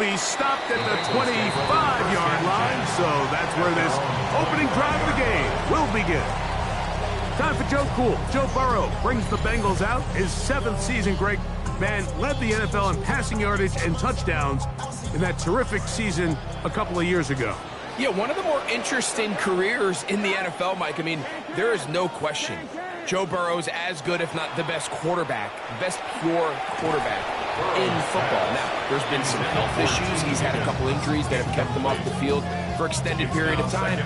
be stopped at the 25-yard line, so that's where this opening drive of the game will begin. Time for Joe Cool. Joe Burrow brings the Bengals out. His 7th season, Greg, man, led the NFL in passing yardage and touchdowns in that terrific season a couple of years ago. Yeah, one of the more interesting careers in the NFL, Mike. I mean, there is no question. Joe Burrow's as good, if not the best quarterback, best pure quarterback in football. Now, there's been some health issues. He's had a couple injuries that have kept him off the field for extended period of time.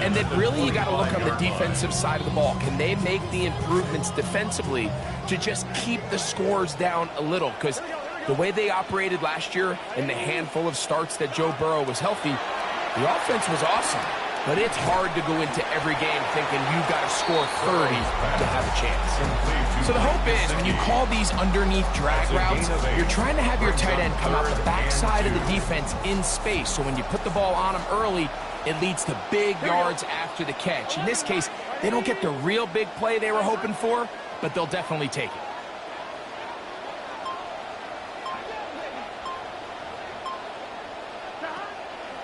And then really you got to look on the defensive side of the ball. Can they make the improvements defensively to just keep the scores down a little? Because the way they operated last year and the handful of starts that Joe Burrow was healthy, the offense was awesome. But it's hard to go into every game thinking you've got to score 30 to have a chance. So the hope is when you call these underneath drag routes, you're trying to have your tight end come out the backside of the defense in space. So when you put the ball on him early, it leads to big yards after the catch. In this case, they don't get the real big play they were hoping for, but they'll definitely take it.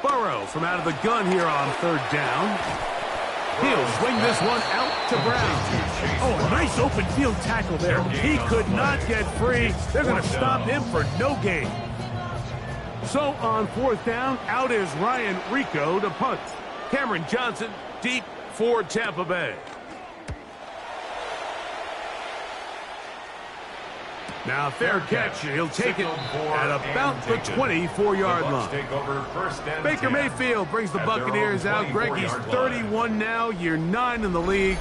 Burrow from out of the gun here on 3rd down. He'll swing this one out to Brown. Oh, a nice open field tackle there. He could not get free. They're going to stop him for no gain. So on 4th down, out is Ryan Rico to punt. Cameron Johnson deep for Tampa Bay. Now fair catch. He'll take it at about the 24-yard line. Baker Mayfield brings the Buccaneers out. Greg, he's 31 now, year 9 in the league.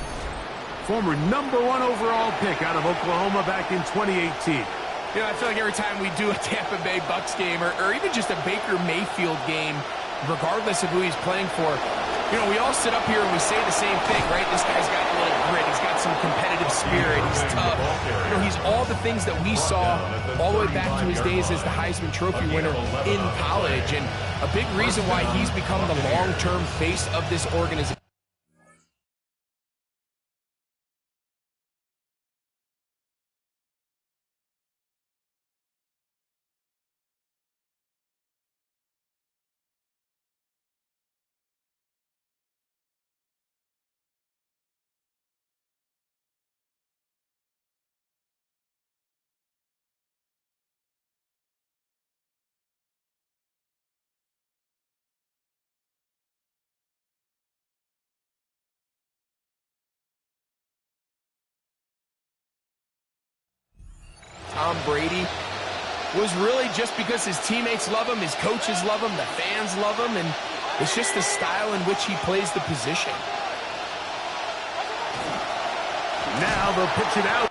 Former #1 overall pick out of Oklahoma back in 2018. You know, I feel like every time we do a Tampa Bay Bucs game or even just a Baker Mayfield game, regardless of who he's playing for, you know, we all sit up here and we say the same thing, right? This guy's got a little grit. He's got some competitive spirit. He's tough. You know, he's all the things that we saw all the way back to his days as the Heisman Trophy winner in college. And a big reason why he's become the long-term face of this organization. Tom Brady was really just because his teammates love him, his coaches love him, the fans love him, and it's just the style in which he plays the position. Now they'll pitch it out.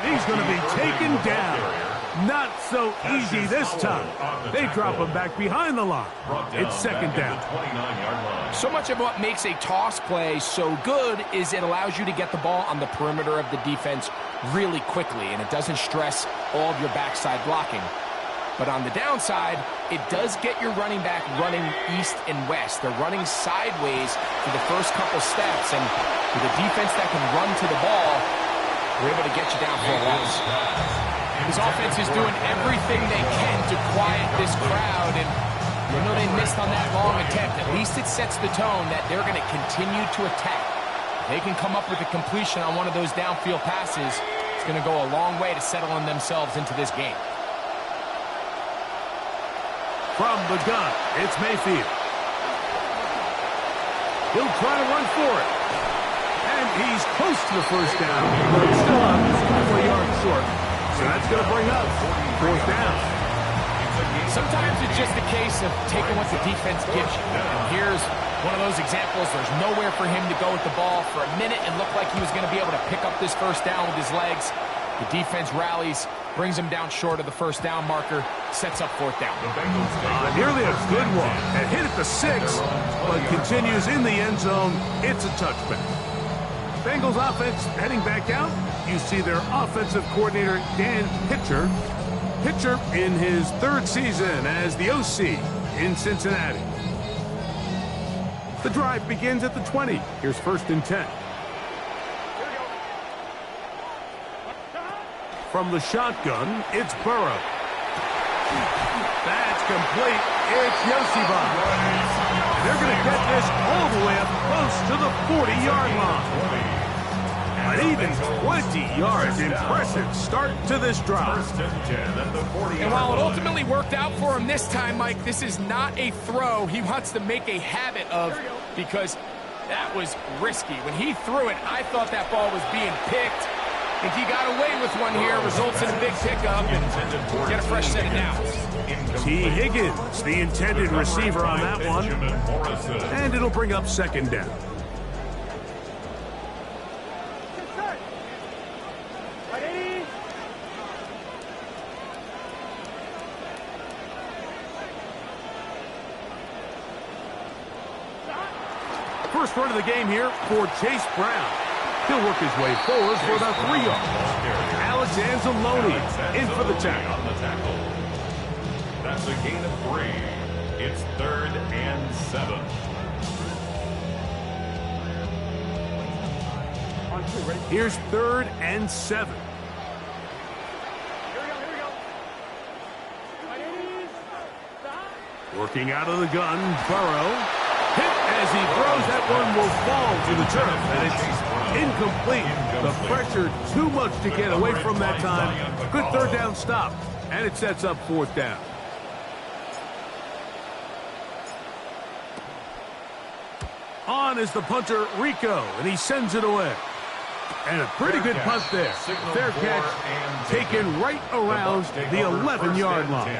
He's going to be taken down. Not so easy this time. They drop him back behind the line. It's 2nd down. So much of what makes a toss play so good is it allows you to get the ball on the perimeter of the defense really quickly, and it doesn't stress all of your backside blocking. But on the downside, it does get your running back running east and west. They're running sideways for the first couple steps, and with a defense that can run to the ball, we're able to get you down for a loss. His offense is doing everything they can to quiet this crowd, and even though they missed on that long attempt, at least it sets the tone that they're going to continue to attack. If they can come up with a completion on one of those downfield passes, it's going to go a long way to settling themselves into this game. From the gun, it's Mayfield. He'll try to run for it. And he's close to the 1st down, but still up 4 yards short. So that's going to bring up 4th down. Sometimes it's just a case of taking what the defense gives you. And here's one of those examples. There's nowhere for him to go with the ball. For a minute, it looked like he was going to be able to pick up this 1st down with his legs. The defense rallies, brings him down short of the 1st down marker, sets up 4th down. Nearly a good one. A hit at the 6, but continues in the end zone. It's a touchback. Bengals offense heading back out. You see their offensive coordinator, Dan Pitcher. Pitcher in his 3rd season as the OC in Cincinnati. The drive begins at the 20. Here's 1st and 10. From the shotgun, it's Burrow. That's complete. It's Yosiba. They're going to get this all the way up close to the 40-yard line. An even 20 yards. Impressive start to this drive. And while it ultimately worked out for him this time, Mike, this is not a throw he wants to make a habit of, because that was risky. When he threw it, I thought that ball was being picked. I think he got away with one here, results in a big pickup, and get a fresh set of downs. T. Higgins, the intended receiver on that one. And it'll bring up 2nd down. First run of the game here for Chase Brown. He'll work his way forward for about 3 yards. Alex Anzalone in for the tackle. That's a gain of 3. It's 3rd and 7. Here's 3rd and 7. Working out of the gun, Burrow. Hit as he throws. That one will fall to the turf, and it's incomplete. The pressure too much to get away from that time. Good 3rd down stop, and it sets up 4th down. On is the punter, Rico, and he sends it away. And a pretty good punt there. Fair catch taken right around the 11-yard line.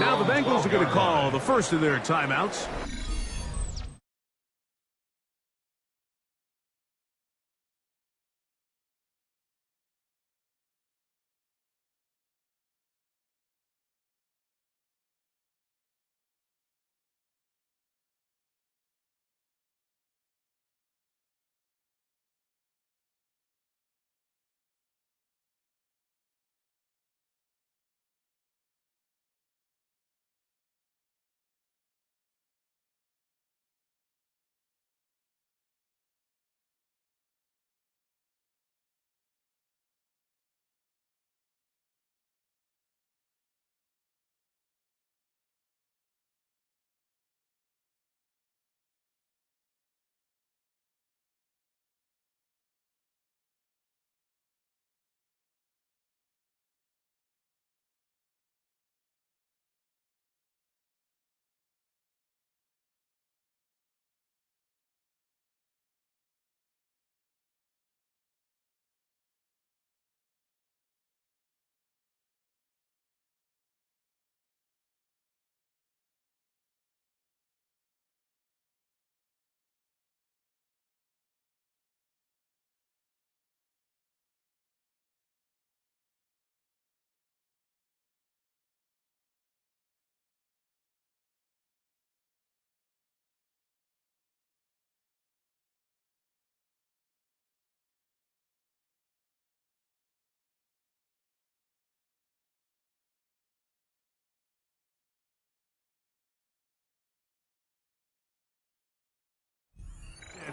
Now the Bengals are going to call the first of their timeouts.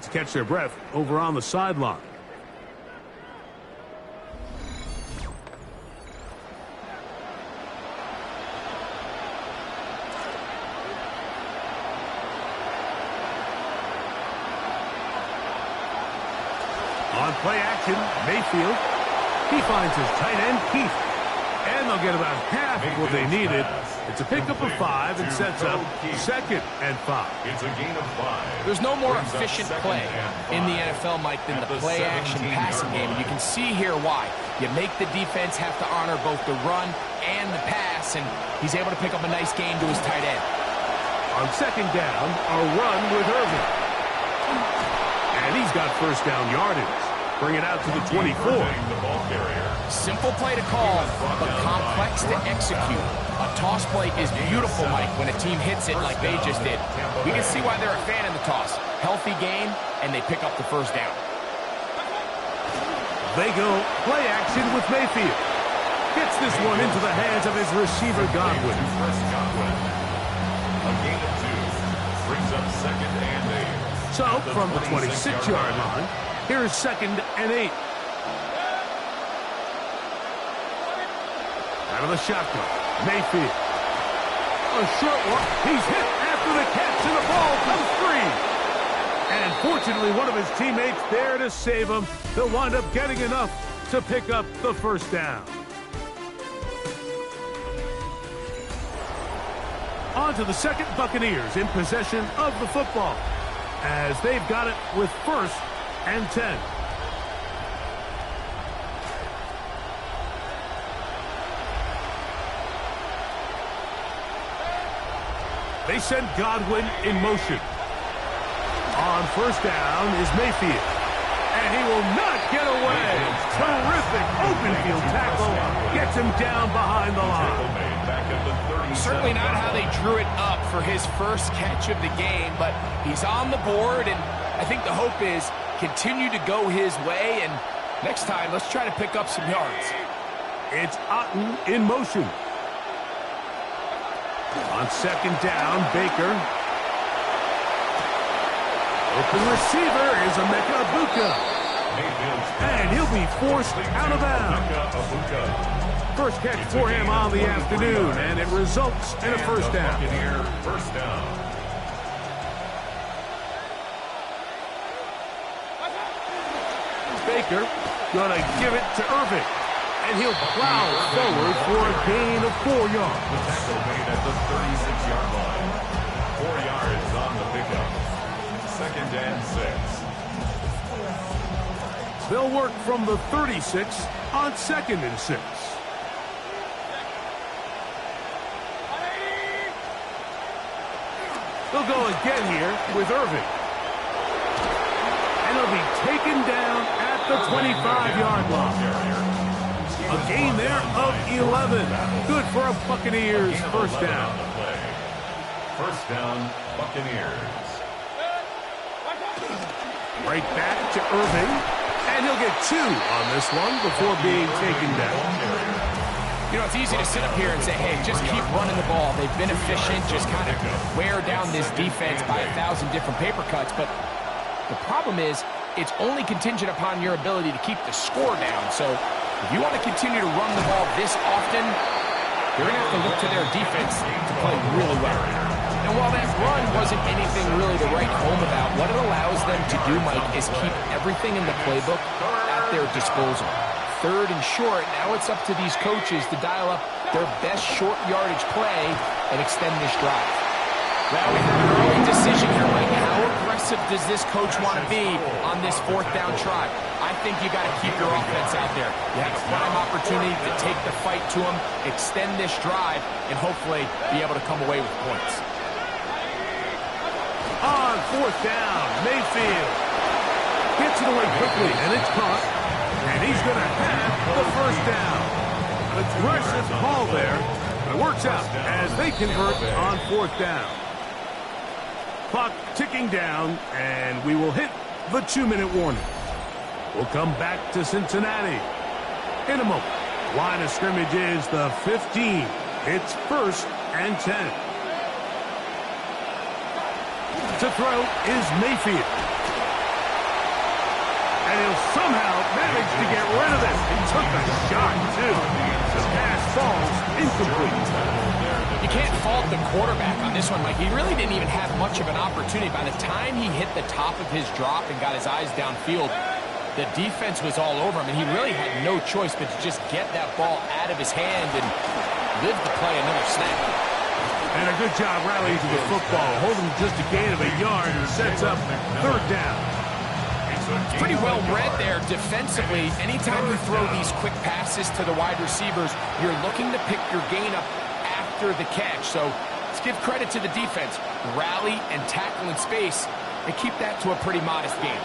To catch their breath over on the sideline. On play action, Mayfield. He finds his tight end, Keith. And they'll get about half of what they needed. It's a pickup of 5 and sets up 2nd and 5. It's a gain of 5. There's no more efficient play in the NFL, Mike, than the play-action passing game. And you can see here why. You make the defense have to honor both the run and the pass, and he's able to pick up a nice gain to his tight end. On 2nd down, a run with Irvin. And he's got 1st down yardage. Bring it out to the 24. Simple play to call, but complex to execute. A toss play is beautiful, Mike, when a team hits it like they just did. We can see why they're a fan of the toss. Healthy game, and they pick up the 1st down. They go play action with Mayfield. Gets this one into the hands of his receiver, Godwin. A gain of 2. Brings up 2nd and 8. So, from the 26-yard line, here's 2nd and 8. Out of the shotgun, Mayfield. A short one. He's hit after the catch, and the ball comes free. And fortunately, one of his teammates there to save him. They'll wind up getting enough to pick up the first down. On to the second Buccaneers in possession of the football, as they've got it with 1st and 10. They send Godwin in motion. On 1st down is Mayfield. And he will not get away. Terrific open field tackle. Gets him down behind the line. Certainly not how they drew it up for his first catch of the game, but he's on the board, and I think the hope is continue to go his way, and next time, let's try to pick up some yards. It's Otten in motion. On 2nd down, Baker. Open receiver is Emeka. And he'll be forced out of bounds. First catch for him on the afternoon, and it results in a first down. Baker gonna give it to Irving. And he'll plow forward for a gain of 4 yards. The tackle made at the 36-yard line. 4 yards on the pickup. 2nd and 6. They'll work from the 36 on 2nd and 6. They'll go again here with Irving. And he'll be taken down at the 25-yard line. A gain there of 11. Good for a Buccaneers first down. First down, Buccaneers. Right back to Irving. And he'll get 2 on this one before being taken down. You know, it's easy to sit up here and say, hey, just keep running the ball. They've been efficient, just kind of wear down this defense by 1,000 different paper cuts. But the problem is, it's only contingent upon your ability to keep the score down. So if you want to continue to run the ball this often, you're going to have to look to their defense to play really well. And while that run wasn't anything really to write home about, what it allows them to do, Mike, is keep everything in the playbook at their disposal. 3rd and short, now it's up to these coaches to dial up their best short yardage play and extend this drive. Well, we have an early decision here, Mike. How aggressive does this coach want to be on this 4th down try? I think you got to keep your offense out there. You have a prime opportunity to take the fight to them, extend this drive, and hopefully be able to come away with points. On 4th down, Mayfield gets it away quickly, and it's caught. And he's going to have the first down. An aggressive call there. It works out as they convert on 4th down. Clock ticking down, and we will hit the 2-minute warning. We'll come back to Cincinnati in a moment. Line of scrimmage is the 15. It's 1st and 10. To throw is Mayfield. And he'll somehow manage to get rid of it. He took a shot, too. The pass falls incomplete. You can't fault the quarterback on this one, Mike. He really didn't even have much of an opportunity. By the time he hit the top of his drop and got his eyes downfield, the defense was all over him, and he really had no choice but to just get that ball out of his hand and live to play another snap. And a good job rallying to the football, holding just a gain of a yard and sets up 3rd down. It's pretty well read there defensively. Anytime you throw these quick passes to the wide receivers, you're looking to pick your gain up after the catch. So let's give credit to the defense. Rally and tackle in space and keep that to a pretty modest game.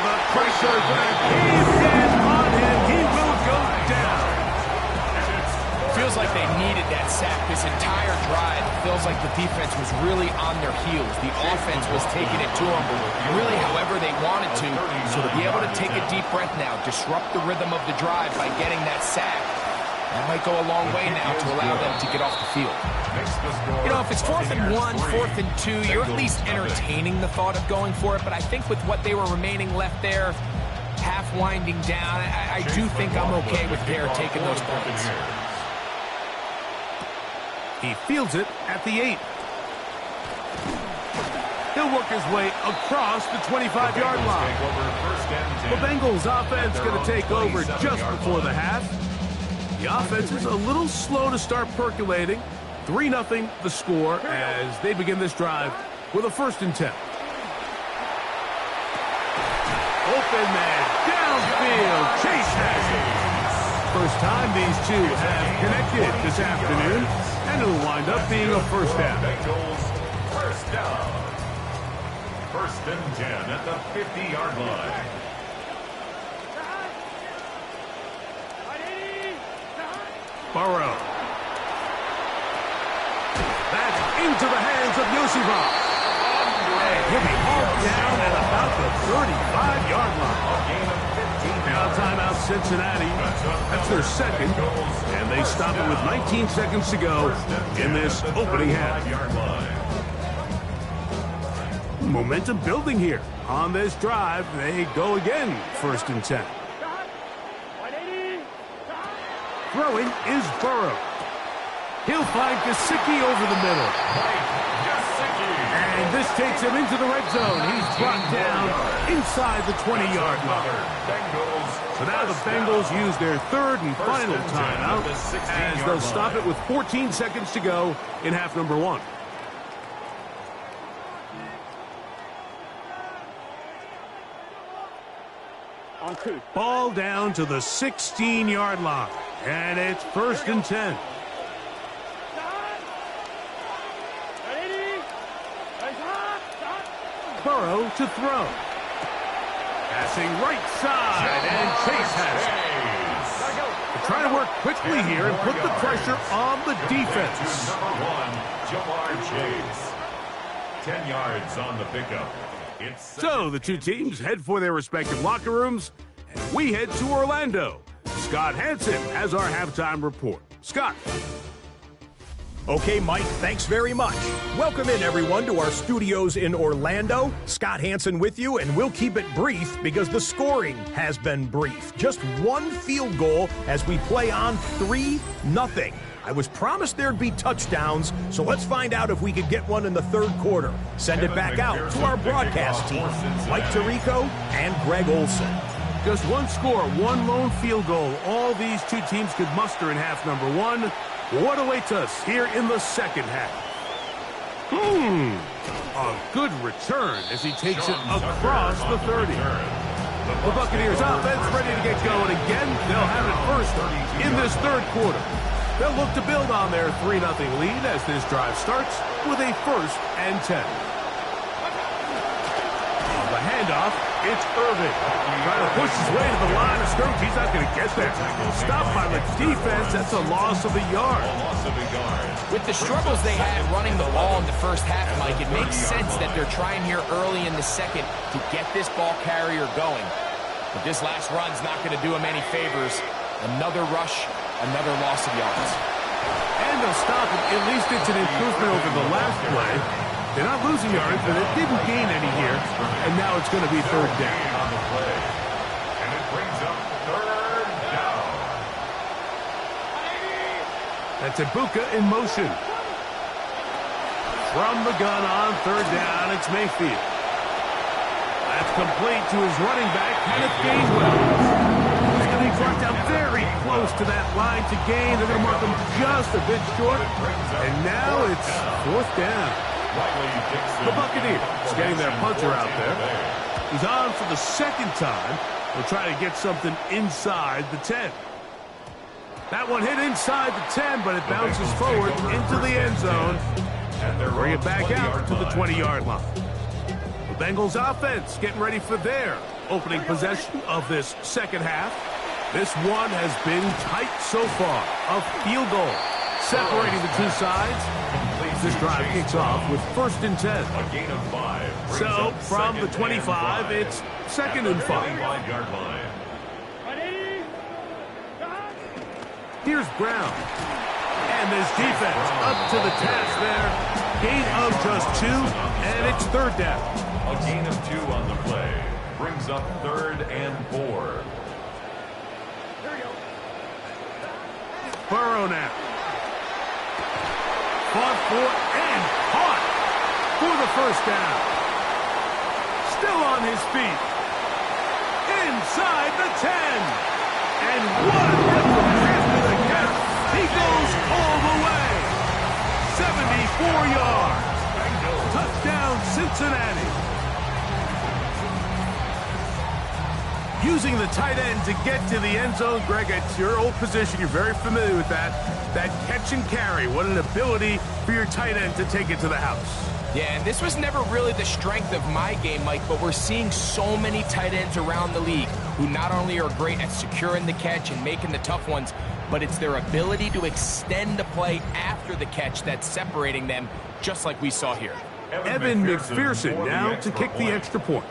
The pressure that caved in on him. He will go down. Feels like they needed that sack this entire drive. Feels like the defense was really on their heels. The offense was taking it to them really however they wanted to. So to be able to take a deep breath now, disrupt the rhythm of the drive by getting that sack, That might go a long way now to allow them to get off the field. You know, if it's 4th and 1, 4th and 2, you're at least entertaining the thought of going for it. But I think with what they were remaining left there, half winding down, I do think I'm okay with their taking those points. He fields it at the 8. He'll work his way across the 25-yard line. The Bengals offense going to take over just before the half. The offense is a little slow to start percolating. 3-0 the score as they begin this drive with a 1st and 10. Open man, downfield, Chase has it. First time these two have connected this afternoon, and it'll wind up being a 1st down. Bengals first down. 1st and 10 at the 50-yard line. Burrow. That's into the hands of Yosifov. And he'll be hauled down at about the 35-yard line. Now timeout Cincinnati. That's their 2nd. And they stop it with 19 seconds to go in this opening half. Momentum building here. On this drive, they go again. 1st and 10. Throwing is Burrow. He'll find Gesicki over the middle. And this takes him into the red zone. He's brought down inside the 20-yard line. So now the Bengals use their 3rd and final timeout as they'll stop it with 14 seconds to go in half number 1. Ball down to the 16-yard line. And it's 1st and 10. Burrow to throw. Passing right side, and Chase has it. They're trying to work quickly here and put the pressure on the defense. Number 1, Jamar Chase. 10 yards on the pickup. So the two teams head for their respective locker rooms, and we head to Orlando. Scott Hansen has our halftime report. Scott. Okay, Mike, thanks very much. Welcome in, everyone, to our studios in Orlando. Scott Hansen with you, and we'll keep it brief because the scoring has been brief. Just one field goal as we play on 3-0. I was promised there'd be touchdowns, so let's find out if we could get one in the 3rd quarter. Send it back out to our broadcast team, Mike Tirico and Greg Olson. Just one score, one lone field goal. All these two teams could muster in half number 1. What awaits us here in the 2nd half? A good return as he takes it across the 30. The Buccaneers offense ready to get going again. They'll have it first in this 3rd quarter. They'll look to build on their 3-0 lead as this drive starts with a 1st and 10. On the handoff, it's Irving. Trying to push his way to the line of scrimmage. He's not going to get there. Stopped by the defense. That's a loss of a yard. With the struggles they had running the ball in the 1st half, Mike, it makes sense that they're trying here early in the 2nd to get this ball carrier going. But this last run's not going to do him any favors. Another rush, another loss of yards. And they'll stop it. At least it's an improvement over the last play. They're not losing yards, but it didn't gain any here. And now it's going to be 3rd down. On the play. And it brings up 3rd down. That's Ibuka in motion. From the gun on 3rd down, it's Mayfield. That's complete to his running back, Kenneth Gainwell. He's going to be brought down very close to that line to gain. They're going to mark him just a bit short. And now it's 4th down. The Buccaneers getting their punter out there. He's on for the 2nd time. They'll try to get something inside the 10. That one hit inside the 10, but it bounces forward into the end zone. And they'll bring it back out to the 20-yard line. The Bengals offense getting ready for their opening possession of this 2nd half. This one has been tight so far. A field goal separating the two sides. This drive kicks off with 1st and 10. A gain of 5. So from the 25, it's 2nd and 5. Here's Brown. And this defense up to the task there. Gain of just 2, and it's third down. A gain of 2 on the play. Brings up 3rd and 4. Burrow now. Fought for and caught for the first down. Still on his feet. Inside the 10. And what a ripple after the catch. He goes all the way. 74 yards. Touchdown, Cincinnati. Using the tight end to get to the end zone. Greg, it's your old position. You're very familiar with that. That catch and carry. What an ability for your tight end to take it to the house. Yeah, and this was never really the strength of my game, Mike, but we're seeing so many tight ends around the league who not only are great at securing the catch and making the tough ones, but it's their ability to extend the play after the catch that's separating them, just like we saw here. Evan McPherson now to kick the extra point.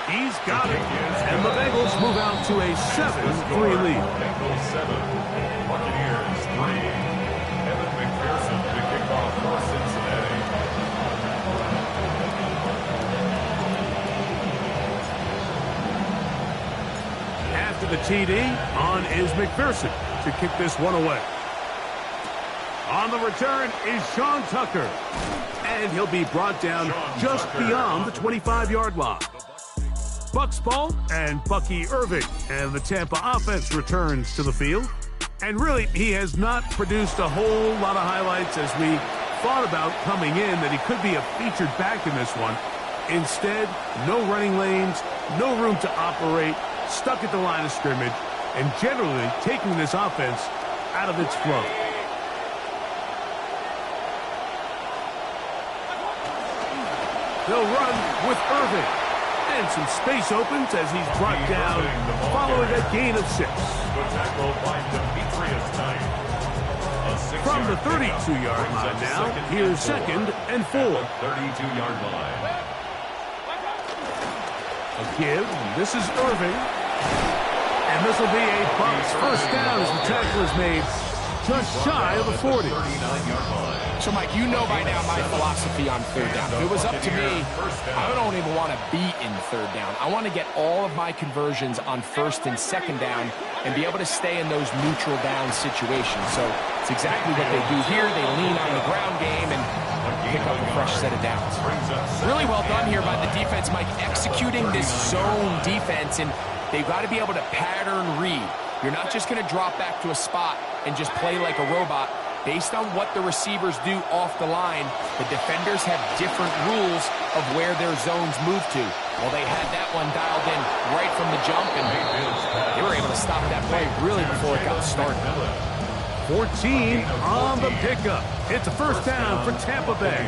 He's got it. And the Bengals move out to a 7-3 lead. Bengals 7, Buccaneers 3. Evan McPherson to kick off for Cincinnati. After the TD, on is McPherson to kick this one away. On the return is Sean Tucker. And he'll be brought down just beyond the 25-yard line. Bucks ball and Bucky Irving, and the Tampa offense returns to the field. And really, he has not produced a whole lot of highlights as we thought about coming in that he could be a featured back in this one. Instead, no running lanes, no room to operate, stuck at the line of scrimmage, and generally taking this offense out of its flow. They'll run with Irving. And some space opens as he's brought down, following a gain of 6. The tackle by Demetrius Knight. From the 32-yard line now, here's 2nd and 4. 32-yard line. A give, this is Irving. And this will be a Bucs first down as the tackle is made just shy of the 40. 39-yard line. So, Mike, you know by now my philosophy on third down. If it was up to me, I don't even want to be in third down. I want to get all of my conversions on first and second down and be able to stay in those neutral down situations. So it's exactly what they do here. They lean on the ground game and pick up a fresh set of downs. Really well done here by the defense, Mike, executing this zone defense, and they've got to be able to pattern read. You're not just going to drop back to a spot and just play like a robot. Based on what the receivers do off the line, the defenders have different rules of where their zones move to. Well, they had that one dialed in right from the jump, and they were able to stop that play really before it got started. 14 on the pickup. It's a first down for Tampa Bay.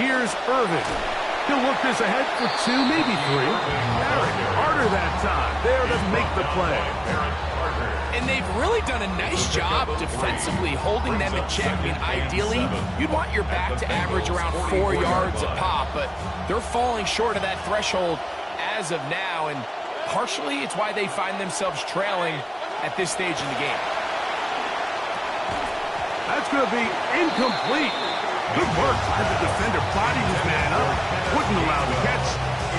Here's Irving. He'll work this ahead for 2, maybe 3. Barrett, harder that time. There to make the play. And they've really done a nice job defensively holding them in check. I mean, ideally, you'd want your back to average around 4 yards a pop, but they're falling short of that threshold as of now, and partially it's why they find themselves trailing at this stage in the game. That's going to be incomplete. Good work as the defender bodied his man up, wouldn't allow the catch.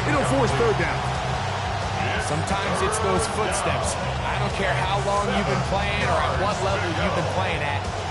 It'll force third down. Sometimes it's those footsteps. I don't care how long you've been playing or at what level you've been playing at.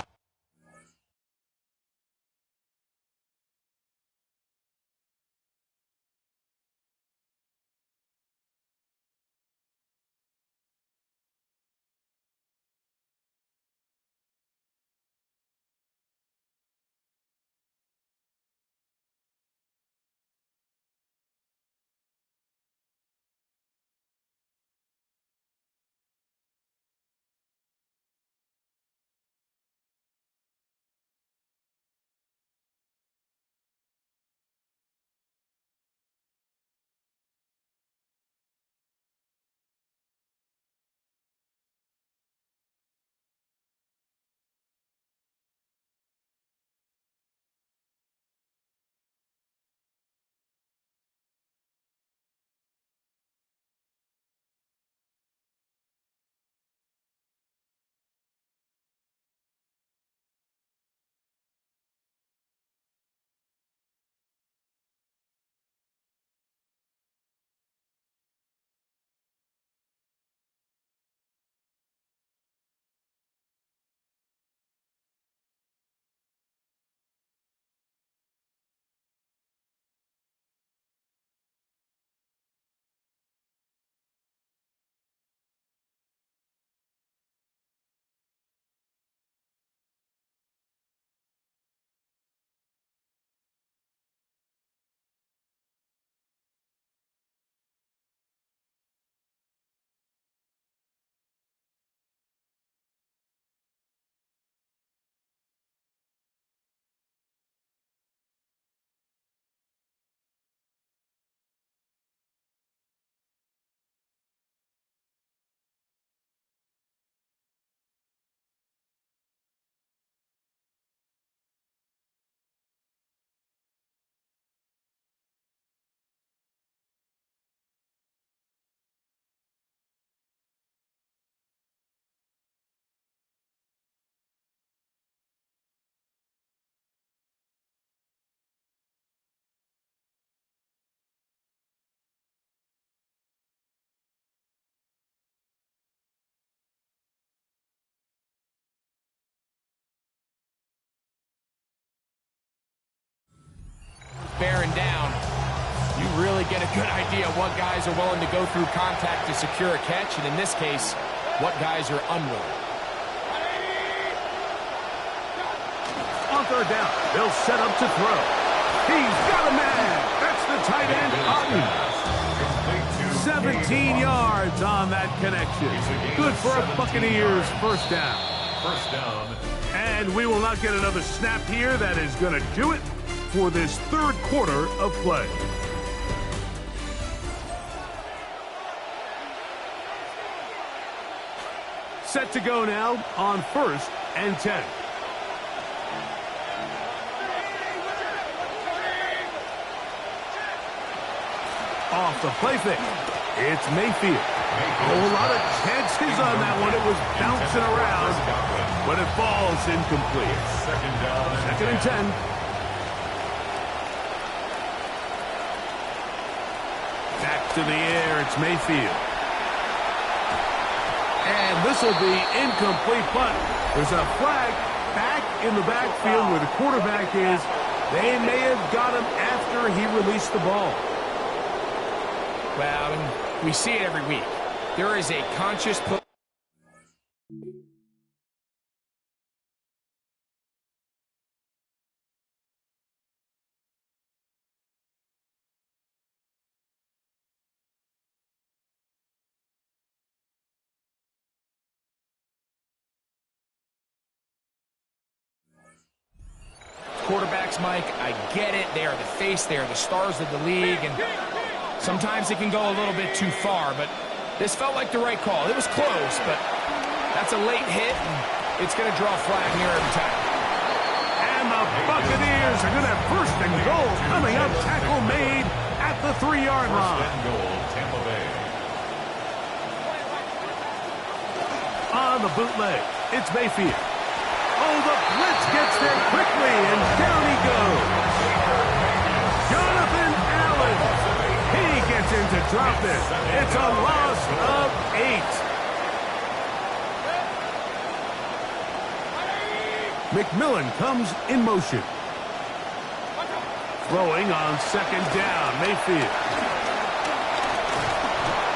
bearing down, you really get a good idea what guys are willing to go through contact to secure a catch, and in this case, what guys are unwilling. On third down, they'll set up to throw. He's got a man. That's the tight end, Otten. 17 yards on that connection. Good for a Buccaneers first down. First down. And we will not get another snap here. That is going to do it for this third quarter of play. Set to go now on 1st and 10. Off the play fake. It's Mayfield. A whole lot of chances on that one. It was bouncing around, but it falls incomplete. Second down. Second and 10. Back to the air. It's Mayfield. And this will be incomplete, but there's a flag back in the backfield where the quarterback is. They may have got him after he released the ball. Well, and we see it every week. There is a conscious play. Quarterbacks, Mike, I get it. They are the face. They are the stars of the league, and sometimes it can go a little bit too far, but this felt like the right call. It was close, but that's a late hit, and it's going to draw a flag here every time. And the Buccaneers are going to have first and goal coming up. Tackle made at the 3-yard line. First and goal, Tampa Bay. On the bootleg, it's Mayfield. Oh, the blitz gets there quickly, and down he goes. Jonathan Allen. He gets in to drop it. It's a loss of 8. McMillan comes in motion. Throwing on second down, Mayfield.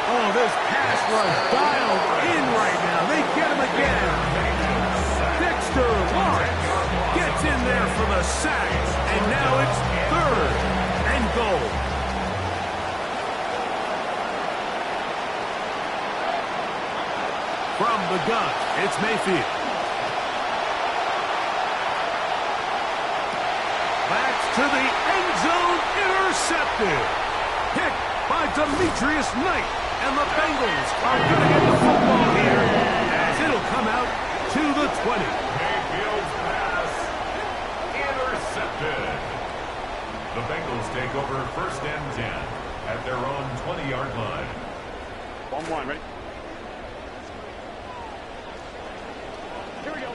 Oh, this pass rush dialed in right now. They get him again. Dexter Lawrence gets in there for the sack, and now it's third and goal. From the gun, it's Mayfield. That's to the end zone, intercepted. Picked by Demetrius Knight, and the Bengals are going to get the football here as it'll come out to the 20. Mayfield's pass intercepted. The Bengals take over first and 10 at their own 20-yard line. 1-1, ready? Here we go.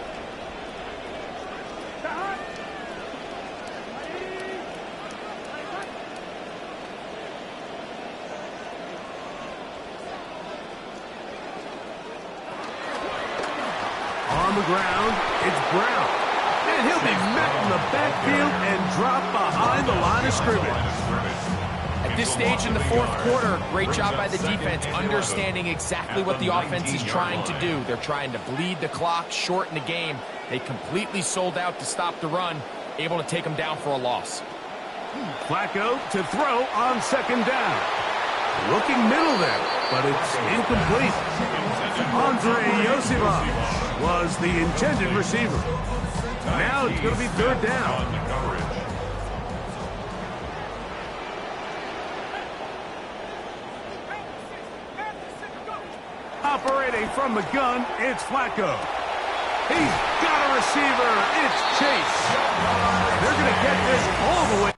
On the ground, it's Brown. And he'll be met in the backfield and dropped behind the line of scrimmage. At this stage in the fourth quarter, great job by the defense, understanding exactly what the offense is trying to do. They're trying to bleed the clock, shorten the game. They completely sold out to stop the run, able to take them down for a loss. Flacco to throw on second down. Looking middle there, but it's incomplete. Andre Yosivach was the intended receiver. Now it's going to be third down. Operating from the gun, it's Flacco. He's got a receiver. It's Chase. They're going to get this all the way.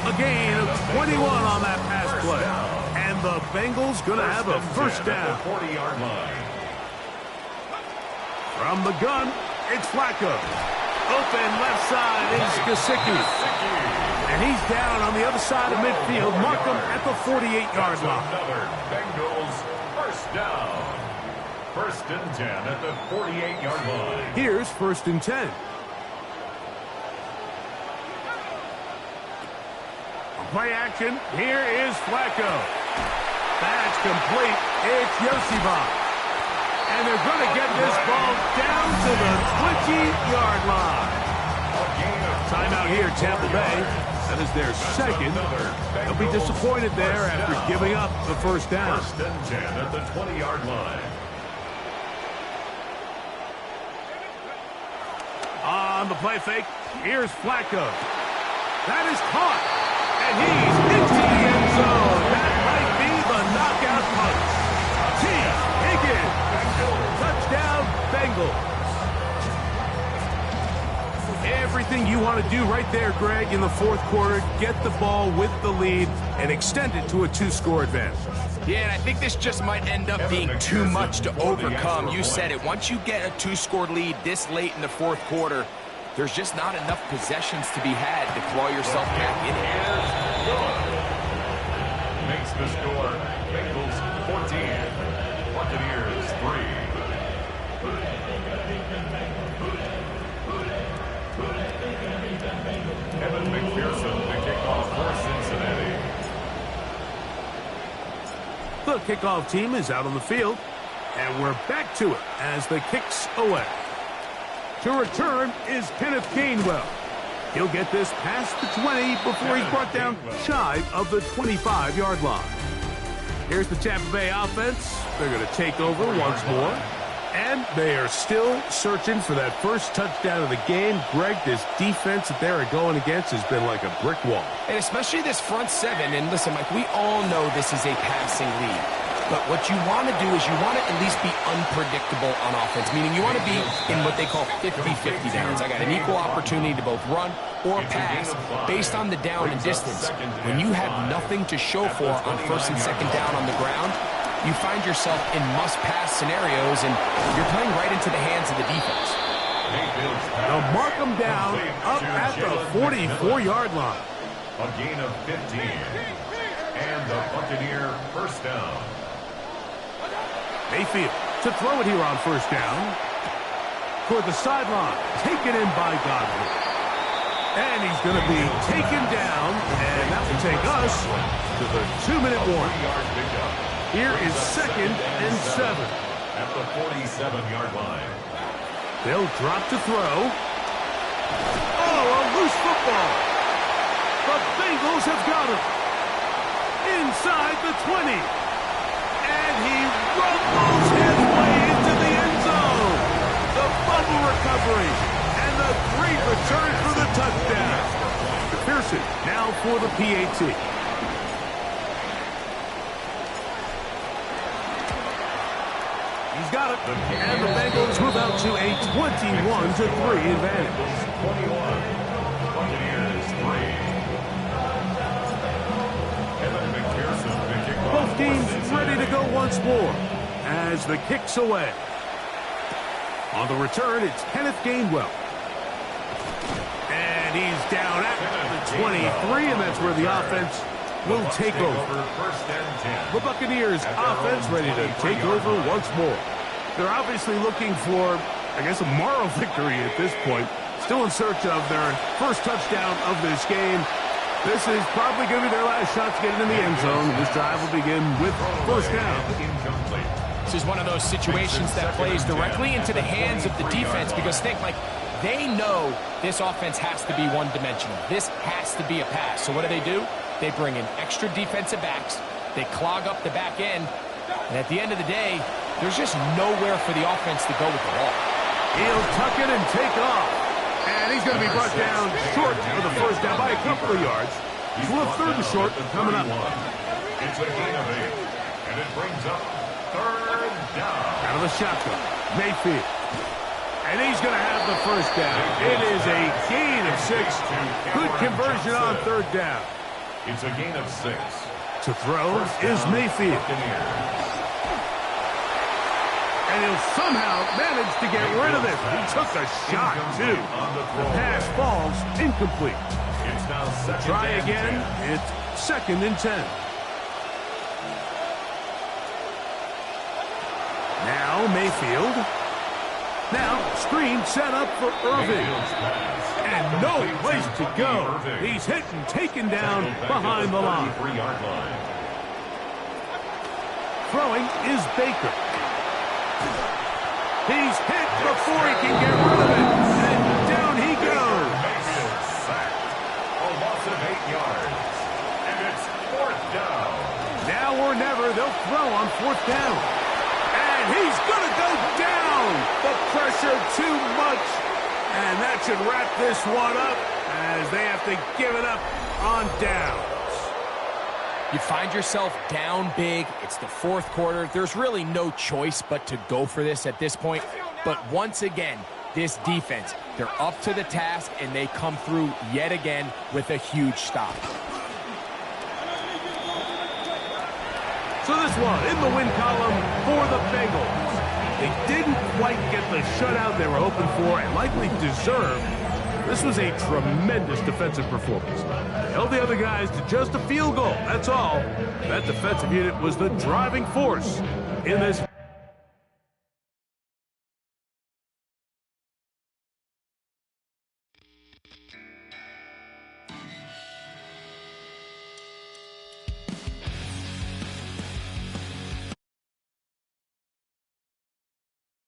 A gain of 21 on that pass play. And the Bengals going to have a first down. 40-yard line. From the gun, it's Flacco. Open left side is Gesicki. And he's down on the other side of midfield. Mark him at the 48-yard line. Another Bengals first down. First and 10 at the 48-yard line. Here's first and 10. Play action. Here is Flacco. That's complete. It's Yosibach. And they're going to get this ball down to the 20-yard line. Timeout here, Tampa Bay. That is their second. They'll be disappointed there after giving up the first down. First and 10 at the 20-yard line. On the play fake, here's Flacco. That is caught. And he's into the end zone. That might be the knockout punch. T. Higgins. Touchdown, Bengals. Everything you want to do right there, Greg, in the fourth quarter. Get the ball with the lead and extend it to a 2-score advantage. Yeah, and I think this just might end up being too much to overcome. You said it. Once you get a 2-score lead this late in the fourth quarter, there's just not enough possessions to be had to claw yourself back in it. Makes the score Bengals 14, Buccaneers 3. Evan McPherson to kick off for Cincinnati. The kickoff team is out on the field, and we're back to it as the kick's away. To return is Kenneth Gainwell. He'll get this past the 20 before he's brought down shy of the 25-yard line. Here's the Tampa Bay offense. They're going to take over once more. And they are still searching for that first touchdown of the game. Greg, this defense that they're going against has been like a brick wall. And especially this front seven. And listen, Mike, we all know this is a passing league. But what you want to do is you want to at least be unpredictable on offense, meaning you want to be in what they call 50-50 downs. I got an equal opportunity to both run or pass based on the down and distance. When you have nothing to show for on first and second down on the ground, you find yourself in must-pass scenarios, and you're playing right into the hands of the defense. They'll mark them down up at the 44-yard line. A gain of 15. And the Buccaneer first down. Mayfield to throw it here on first down. Toward the sideline. Taken in by Godwin. And he's going to be taken down. And that will take us to the 2-minute warning. Here is second and 7. At the 47-yard line. They'll drop to throw. Oh, a loose football. The Bengals have got him. Inside the 20. And he rumbles his way into the end zone. The fumble recovery. And the great return for the touchdown. Pearson now for the PAT. He's got it. And the Bengals move out to a 21-3 advantage. 21. Buccaneers 3. Evan McPherson to kick off. Both teams ready to go once more as the kick's away. On the return, it's Kenneth Gainwell. And he's down at the 23, and that's where the offense will take over. First and 10. The Buccaneers offense ready to take over once more. They're obviously looking for, I guess, a moral victory at this point. Still in search of their first touchdown of this game. This is probably going to be their last shot to get it in the end zone. This drive will begin with first down. Incomplete. This is one of those situations that plays directly into the hands of the defense because think, like, they know this offense has to be one-dimensional. This has to be a pass. So what do? They bring in extra defensive backs. They clog up the back end. And at the end of the day, there's just nowhere for the offense to go with the ball. He'll tuck it and take off. And he's going to be brought down short for the first down by a couple of yards. He's a little third and short coming up. It's a gain of 8. And it brings up third down. Out of the shotgun, Mayfield. And he's going to have the first down. It is a gain of 6. Good conversion on third down. It's a gain of 6. To throw is Mayfield. And he'll somehow manage to get rid of it. He took a shot, too. The pass falls incomplete. It's now second Try and again. 10. It's 2nd and 10. Now Mayfield. Now screen set up for Irving. Mayfield's pass. And no Complete place to go. Irving. He's hit and taken down Tackled back behind at the line. 33-yard line. Throwing is Baker. He's hit before he can get rid of it. And down he goes. Mayfield sacked. A loss of 8 yards. And it's 4th down. Now or never, they'll throw on 4th down. And he's going to go down. The pressure too much. And that should wrap this one up as they have to give it up on downs. You find yourself down big. It's the 4th quarter. There's really no choice but to go for this at this point. But once again, this defense, they're up to the task, and they come through yet again with a huge stop. So this one in the win column for the Bengals. They didn't quite get the shutout they were hoping for and likely deserved. This was a tremendous defensive performance. They held the other guys to just a field goal, that's all. That defensive unit was the driving force in this.